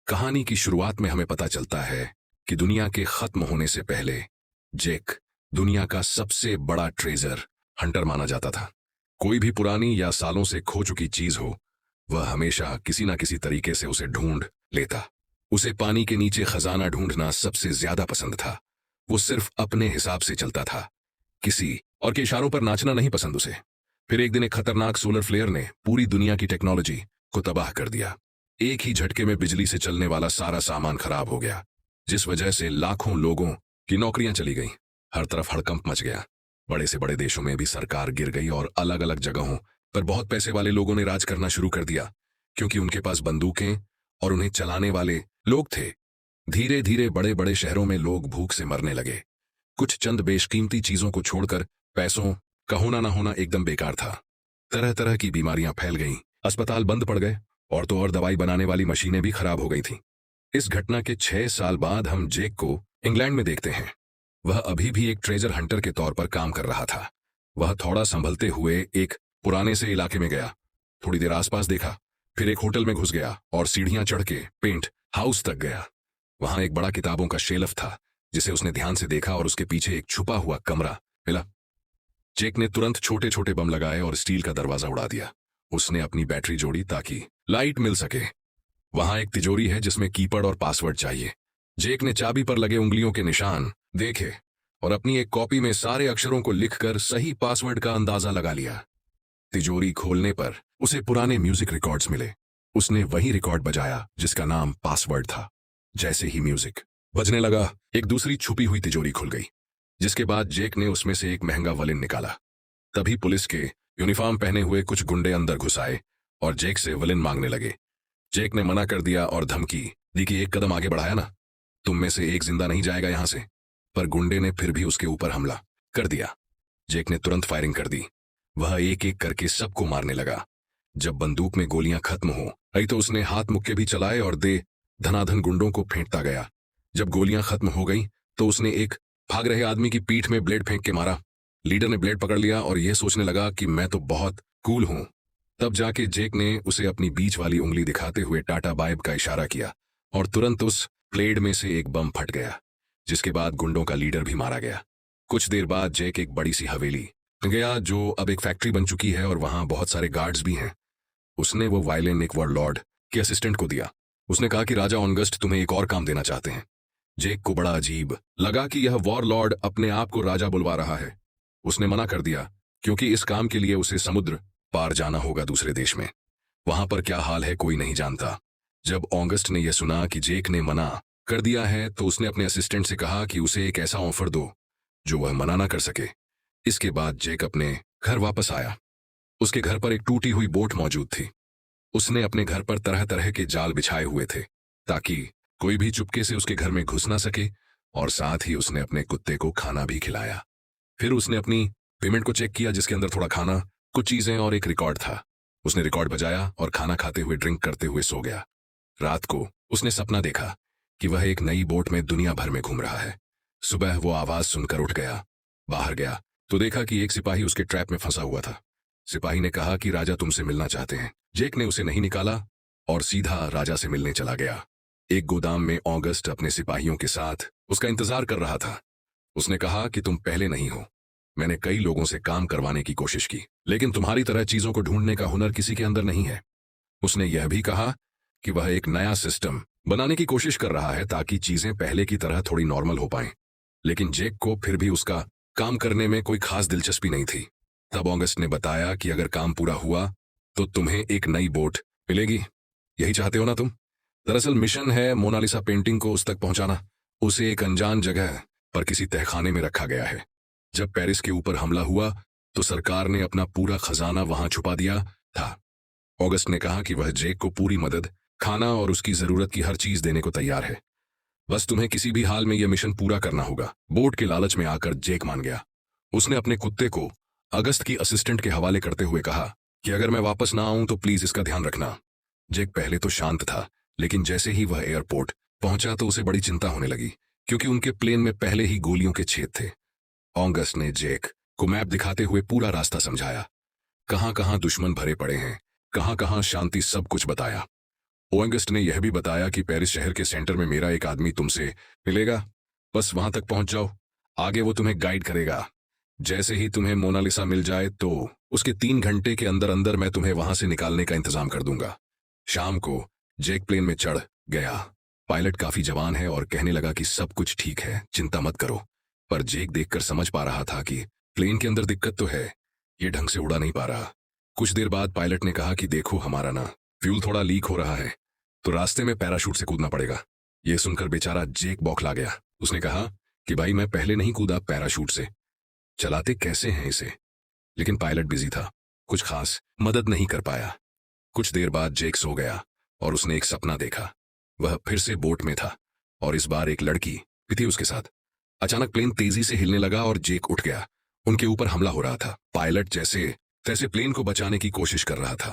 कहानी की शुरुआत में हमें पता चलता है कि दुनिया के खत्म होने से पहले जेक दुनिया का सबसे बड़ा ट्रेजर हंटर माना जाता था। कोई भी पुरानी या सालों से खो चुकी चीज हो, वह हमेशा किसी न किसी तरीके से उसे ढूंढ लेता। उसे पानी के नीचे खजाना ढूंढना सबसे ज्यादा पसंद था। वो सिर्फ अपने हिसाब से चलता था, किसी और के इशारों पर नाचना नहीं पसंद उसे। फिर एक दिन एक खतरनाक सोलर फ्लेयर ने पूरी दुनिया की टेक्नोलॉजी को तबाह कर दिया। एक ही झटके में बिजली से चलने वाला सारा सामान खराब हो गया, जिस वजह से लाखों लोगों की नौकरियां चली गईं। हर तरफ हड़कंप मच गया। बड़े से बड़े देशों में भी सरकार गिर गई और अलग अलग जगहों पर बहुत पैसे वाले लोगों ने राज करना शुरू कर दिया, क्योंकि उनके पास बंदूकें और उन्हें चलाने वाले लोग थे। धीरे धीरे बड़े बड़े शहरों में लोग भूख से मरने लगे। कुछ चंद बेशकीमती चीजों को छोड़कर पैसों का होना ना होना एकदम बेकार था। तरह तरह की बीमारियां फैल गईं, अस्पताल बंद पड़ गए और तो और दवाई बनाने वाली मशीनें भी खराब हो गई थीं। इस घटना के 6 साल बाद हम जेक को इंग्लैंड में देखते हैं। वह अभी भी एक ट्रेजर हंटर के तौर पर काम कर रहा था। वह थोड़ा संभलते हुए एक पुराने से इलाके में गया, थोड़ी देर आसपास देखा, फिर एक होटल में घुस गया और सीढ़ियां चढ़ के पेंट हाउस तक गया। वहां एक बड़ा किताबों का शेल्फ था, जिसे उसने ध्यान से देखा और उसके पीछे एक छुपा हुआ कमरा मिला। जेक ने तुरंत छोटे छोटे बम लगाए और स्टील का दरवाजा उड़ा दिया। उसने अपनी बैटरी जोड़ी ताकि लाइट मिल सके। वहां एक तिजोरी है जिसमें कीपैड और पासवर्ड चाहिए। जेक ने चाबी पर लगे उंगलियों के निशान देखे और अपनी एक कॉपी में सारे अक्षरों को लिखकर सही पासवर्ड का अंदाजा लगा लिया। तिजोरी खोलने पर उसे पुराने म्यूजिक रिकॉर्ड्स मिले। उसने वही रिकॉर्ड बजाया जिसका नाम पासवर्ड था। जैसे ही म्यूजिक बजने लगा, एक दूसरी छुपी हुई तिजोरी खुल गई, जिसके बाद जेक ने उसमें से एक महंगा वलिन निकाला। तभी पुलिस के यूनिफॉर्म पहने हुए कुछ गुंडे अंदर घुस आए और जेक से वलिन मांगने लगे। जेक ने मना कर दिया और धमकी दी कि एक कदम आगे बढ़ाया ना, तुम में से एक जिंदा नहीं जाएगा यहां से। पर गुंडे ने फिर भी उसके ऊपर हमला कर दिया। जेक ने तुरंत फायरिंग कर दी। वह एक एक करके सबको मारने लगा। जब बंदूक में गोलियां खत्म हो गई तो उसने हाथ मुक्के भी चलाए और दे धनाधन गुंडों को फेंकता गया। जब गोलियां खत्म हो गई तो उसने एक भाग रहे आदमी की पीठ में ब्लेड फेंक के मारा। लीडर ने ब्लेड पकड़ लिया और यह सोचने लगा कि मैं तो बहुत कूल हूं। तब जाके जेक ने उसे अपनी बीच वाली उंगली दिखाते हुए टाटा बायब का इशारा किया और तुरंत उस ब्लेड में से एक बम फट गया, जिसके बाद गुंडों का लीडर भी मारा गया। कुछ देर बाद जेक एक बड़ी सी हवेली गया, जो अब एक फैक्ट्री बन चुकी है और वहां बहुत सारे गार्ड्स भी हैं। उसने वो वायलिन एक वॉरलॉर्ड के असिस्टेंट को दिया। उसने कहा कि राजा ऑगस्ट तुम्हें एक और काम देना चाहते हैं। जेक को बड़ा अजीब लगा कि यह वॉरलॉर्ड अपने आप को राजा बुलवा रहा है। उसने मना कर दिया, क्योंकि इस काम के लिए उसे समुद्र पार जाना होगा दूसरे देश में। वहां पर क्या हाल है कोई नहीं जानता। जब ऑगस्ट ने यह सुना कि जेक ने मना कर दिया है तो उसने अपने असिस्टेंट से कहा कि उसे एक ऐसा ऑफर दो जो वह मना ना कर सके। इसके बाद जेक अपने घर वापस आया। उसके घर पर एक टूटी हुई बोट मौजूद थी। उसने अपने घर पर तरह तरह के जाल बिछाए हुए थे ताकि कोई भी चुपके से उसके घर में घुस ना सके, और साथ ही उसने अपने कुत्ते को खाना भी खिलाया। फिर उसने अपनी पेमेंट को चेक किया, जिसके अंदर थोड़ा खाना, कुछ चीजें और एक रिकॉर्ड था। उसने रिकॉर्ड बजाया और खाना खाते हुए ड्रिंक करते हुए सो गया। रात को उसने सपना देखा कि वह एक नई बोट में दुनिया भर में घूम रहा है। सुबह वो आवाज सुनकर उठ गया। बाहर गया तो देखा कि एक सिपाही उसके ट्रैप में फंसा हुआ था। सिपाही ने कहा कि राजा तुमसे मिलना चाहते हैं। जेक ने उसे नहीं निकाला और सीधा राजा से मिलने चला गया। एक गोदाम में ऑगस्ट अपने सिपाहियों के साथ उसका इंतजार कर रहा था। उसने कहा कि तुम पहले नहीं हो। मैंने कई लोगों से काम करवाने की कोशिश की, लेकिन तुम्हारी तरह चीजों को ढूंढने का हुनर किसी के अंदर नहीं है। उसने यह भी कहा कि वह एक नया सिस्टम बनाने की कोशिश कर रहा है ताकि चीजें पहले की तरह थोड़ी नॉर्मल हो पाएं। लेकिन जेक को फिर भी उसका काम करने में कोई खास दिलचस्पी नहीं थी। तब ऑगस्ट ने बताया कि अगर काम पूरा हुआ तो तुम्हें एक नई बोट मिलेगी। यही चाहते हो ना तुम? दरअसल मिशन है मोनालिसा पेंटिंग को उस तक पहुंचाना। उसे एक अनजान जगह पर किसी तहखाने में रखा गया है। जब पेरिस के ऊपर हमला हुआ तो सरकार ने अपना पूरा खजाना वहां छुपा दिया था। ऑगस्ट ने कहा कि वह जेक को पूरी मदद, खाना और उसकी जरूरत की हर चीज देने को तैयार है। बस तुम्हें किसी भी हाल में यह मिशन पूरा करना होगा। बोट के लालच में आकर जेक मान गया। उसने अपने कुत्ते को अगस्त की असिस्टेंट के हवाले करते हुए कहा कि अगर मैं वापस ना आऊं तो प्लीज इसका ध्यान रखना। जेक पहले तो शांत था, लेकिन जैसे ही वह एयरपोर्ट पहुंचा तो उसे बड़ी चिंता होने लगी, क्योंकि उनके प्लेन में पहले ही गोलियों के छेद थे। ऑगस्ट ने जेक को मैप दिखाते हुए पूरा रास्ता समझाया। कहां कहां दुश्मन भरे पड़े हैं, कहां कहां शांति, सब कुछ बताया। ओएंगस्ट ने यह भी बताया कि पेरिस शहर के सेंटर में मेरा एक आदमी तुमसे मिलेगा। बस वहां तक पहुंच जाओ, आगे वो तुम्हें गाइड करेगा। जैसे ही तुम्हें मोनालिसा मिल जाए तो उसके 3 घंटे के अंदर अंदर मैं तुम्हें वहां से निकालने का इंतजाम कर दूंगा। शाम को जेक प्लेन में चढ़ गया। पायलट काफी जवान है और कहने लगा कि सब कुछ ठीक है, चिंता मत करो। पर जेक देखकर समझ पा रहा था कि प्लेन के अंदर दिक्कत तो है, ये ढंग से उड़ा नहीं पा रहा। कुछ देर बाद पायलट ने कहा कि देखो हमारा ना फ्यूल थोड़ा लीक हो रहा है, तो रास्ते में पैराशूट से कूदना पड़ेगा। यह सुनकर बेचारा जेक बौखला गया। उसने कहा कि भाई मैं पहले नहीं कूदा पैराशूट से, चलाते कैसे हैं इसे। लेकिन पायलट बिजी था, कुछ खास मदद नहीं कर पाया। कुछ देर बाद जेक सो गया और उसने एक सपना देखा। वह फिर से बोट में था और इस बार एक लड़की भी थी उसके साथ। अचानक प्लेन तेजी से हिलने लगा और जेक उठ गया। उनके ऊपर हमला हो रहा था। पायलट जैसे तैसे प्लेन को बचाने की कोशिश कर रहा था,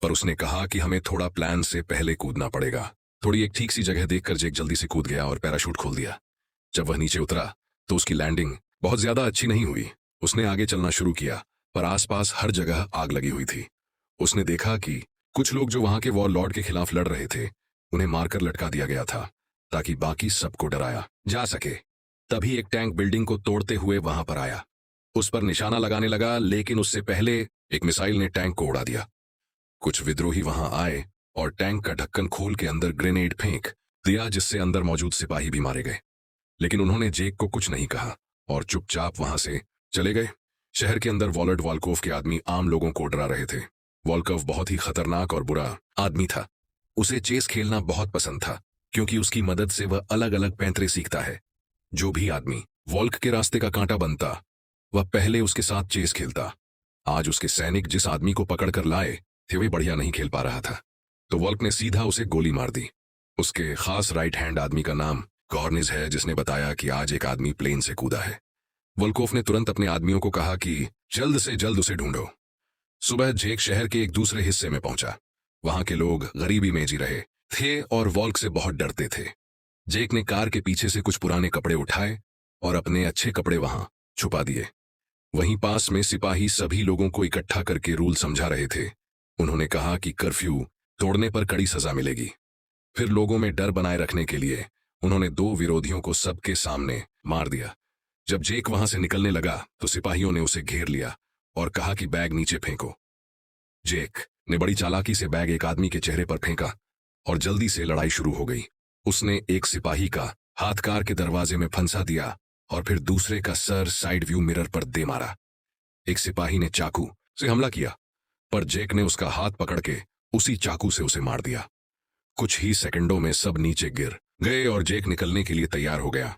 पर उसने कहा कि हमें थोड़ा प्लान से पहले कूदना पड़ेगा। थोड़ी एक ठीक सी जगह देखकर जेक जल्दी से कूद गया और पैराशूट खोल दिया। जब वह नीचे उतरा तो उसकी लैंडिंग बहुत ज्यादा अच्छी नहीं हुई। उसने आगे चलना शुरू किया, पर आसपास हर जगह आग लगी हुई थी। उसने देखा कि कुछ लोग जो वहां के वॉर लॉर्ड के खिलाफ लड़ रहे थे, उन्हें मारकर लटका दिया गया था ताकि बाकी सबको डराया जा सके। तभी एक टैंक बिल्डिंग को तोड़ते हुए वहां पर आया। उस पर निशाना लगाने लगा, लेकिन उससे पहले एक मिसाइल ने टैंक को उड़ा दिया। कुछ विद्रोही वहां आए और टैंक का ढक्कन खोल के अंदर ग्रेनेड फेंक दिया, जिससे अंदर मौजूद सिपाही भी मारे गए। लेकिन उन्होंने जेक को कुछ नहीं कहा और चुपचाप वहां से चले गए। शहर के अंदर वॉलर्ड वॉल्कोव के आदमी आम लोगों को डरा रहे थे। वॉल्कोव बहुत ही खतरनाक और बुरा आदमी था। उसे चेस खेलना बहुत पसंद था, क्योंकि उसकी मदद से वह अलग अलग पैंतरे सीखता है। जो भी आदमी वॉल्क के रास्ते का कांटा बनता, वह पहले उसके साथ चेस खेलता। आज उसके सैनिक जिस आदमी को पकड़कर लाए थे, वे बढ़िया नहीं खेल पा रहा था, तो वॉल्क ने सीधा उसे गोली मार दी। उसके खास राइट हैंड आदमी का नाम गॉर्निज है, जिसने बताया कि आज एक आदमी प्लेन से कूदा है। वॉल्कोव ने तुरंत अपने आदमियों को कहा कि जल्द से जल्द उसे ढूंढो। सुबह जेक शहर के एक दूसरे हिस्से में पहुंचा। वहां के लोग गरीबी में जी रहे थे और वॉल्क से बहुत डरते थे। जेक ने कार के पीछे से कुछ पुराने कपड़े उठाए और अपने अच्छे कपड़े वहां छुपा दिए। वहीं पास में सिपाही सभी लोगों को इकट्ठा करके रूल समझा रहे थे। उन्होंने कहा कि कर्फ्यू तोड़ने पर कड़ी सजा मिलेगी। फिर लोगों में डर बनाए रखने के लिए उन्होंने 2 विरोधियों को सबके सामने मार दिया। जब जेक वहां से निकलने लगा तो सिपाहियों ने उसे घेर लिया और कहा कि बैग नीचे फेंको। जेक ने बड़ी चालाकी से बैग एक आदमी के चेहरे पर फेंका और जल्दी से लड़ाई शुरू हो गई। उसने एक सिपाही का हाथ कार के दरवाजे में फंसा दिया और फिर दूसरे का सर साइड व्यू मिरर पर दे मारा। एक सिपाही ने चाकू से हमला किया, पर जेक ने उसका हाथ पकड़ के उसी चाकू से उसे मार दिया। कुछ ही सेकंडों में सब नीचे गिर गए और जेक निकलने के लिए तैयार हो गया।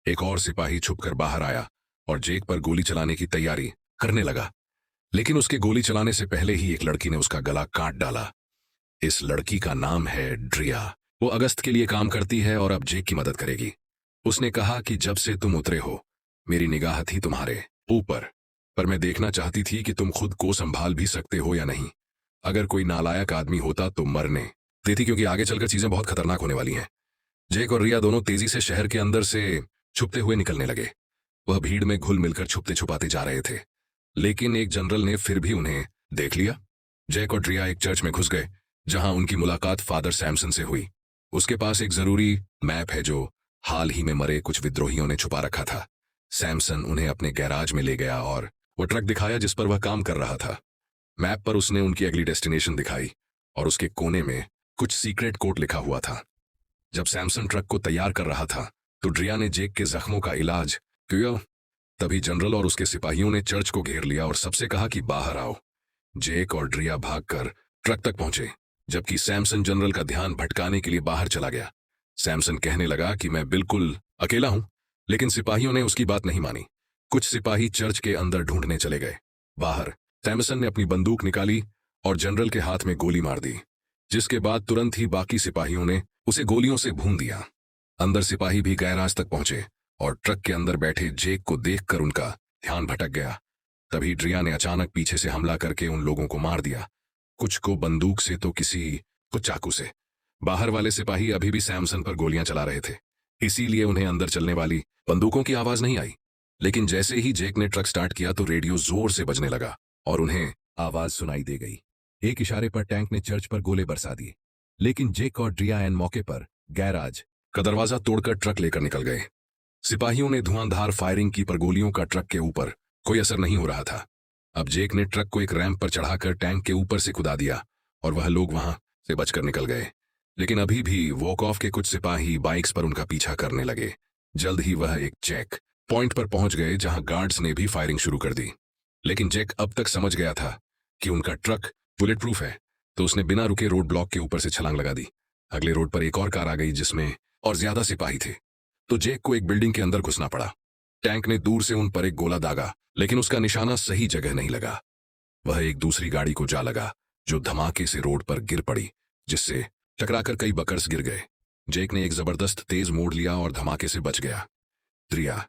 एक और सिपाही छुपकर बाहर आया और जेक पर गोली चलाने की तैयारी करने लगा, लेकिन उसके गोली चलाने से पहले ही एक लड़की ने उसका गला काट डाला। इस लड़की का नाम है ड्रिया। वो अगस्त के लिए काम करती है और अब जेक की मदद करेगी। उसने कहा कि जब से तुम उतरे हो, मेरी निगाह थी तुम्हारे ऊपर, पर मैं देखना चाहती थी कि तुम खुद को संभाल भी सकते हो या नहीं। अगर कोई नालायक आदमी होता तो मरने देती, क्योंकि आगे चलकर चीजें बहुत खतरनाक होने वाली हैं। जेक और रिया दोनों तेजी से शहर के अंदर से छुपते हुए निकलने लगे। वह भीड़ में घुल मिलकर छुपते छुपाते जा रहे थे, लेकिन एक जनरल ने फिर भी उन्हें देख लिया। जेक और ड्रिया एक चर्च में घुस गए, जहां उनकी मुलाकात फादर सैमसन से हुई। उसके पास एक जरूरी मैप है जो हाल ही में मरे कुछ विद्रोहियों ने छुपा रखा था। सैमसन उन्हें अपने गैराज में ले गया और वो ट्रक दिखाया जिस पर वह काम कर रहा था। मैप पर उसने उनकी अगली डेस्टिनेशन दिखाई और उसके कोने में कुछ सीक्रेट कोड लिखा हुआ था। जब सैमसन ट्रक को तैयार कर रहा था तो ड्रिया ने जेक के जख्मों का इलाज किया। तभी जनरल और उसके सिपाहियों ने चर्च को घेर लिया और सबसे कहा कि बाहर आओ। जेक और ड्रिया भागकर ट्रक तक पहुंचे, जबकि सैमसन जनरल का ध्यान भटकाने के लिए बाहर चला गया। सैमसन कहने लगा कि मैं बिल्कुल अकेला हूं, लेकिन सिपाहियों ने उसकी बात नहीं मानी। कुछ सिपाही चर्च के अंदर ढूंढने चले गए। बाहर सैमसन ने अपनी बंदूक निकाली और जनरल के हाथ में गोली मार दी, जिसके बाद तुरंत ही बाकी सिपाहियों ने उसे गोलियों से भून दिया। अंदर सिपाही भी गैराज तक पहुंचे और ट्रक के अंदर बैठे जेक को देखकर उनका ध्यान भटक गया। तभी ड्रिया ने अचानक पीछे से हमला करके उन लोगों को मार दिया, कुछ को बंदूक से तो किसी को चाकू से। बाहर वाले सिपाही अभी भी सैमसन पर गोलियां चला रहे थे, इसीलिए उन्हें अंदर चलने वाली बंदूकों की आवाज नहीं आई। लेकिन जैसे ही जेक ने ट्रक स्टार्ट किया तो रेडियो जोर से बजने लगा और उन्हें आवाज सुनाई दे गई। एक इशारे पर टैंक ने चर्च पर गोले बरसा दिए, लेकिन जेक और ड्रियान मौके पर गैराज का दरवाजा तोड़कर ट्रक लेकर निकल गए। सिपाहियों ने धुआंधार फायरिंग की पर गोलियों का ट्रक के ऊपर कोई असर नहीं हो रहा था। अब जेक ने ट्रक को एक रैंप पर चढ़ाकर टैंक के ऊपर से कुदा दिया और वह लोग वहां से बचकर निकल गए। लेकिन अभी भी वॉक ऑफ के कुछ सिपाही बाइक्स पर उनका पीछा करने लगे। जल्द ही वह एक चेक पॉइंट पर पहुंच गए जहां गार्ड्स ने भी फायरिंग शुरू कर दी। लेकिन जेक अब तक समझ गया था कि उनका ट्रक बुलेट प्रूफ है, तो उसने बिना रुके रोड ब्लॉक के ऊपर से छलांग लगा दी। अगले रोड पर एक और कार आ गई जिसमें और ज्यादा सिपाही थे, तो जेक को एक बिल्डिंग के अंदर घुसना पड़ा। टैंक ने दूर से उन पर एक गोला दागा, लेकिन उसका निशाना सही जगह नहीं लगा। वह एक दूसरी गाड़ी को जा लगा जो धमाके से रोड पर गिर पड़ी, जिससे टकराकर कई बकर्स गिर गए। जेक ने एक जबरदस्त तेज मोड़ लिया और धमाके से बच गया। द्रिया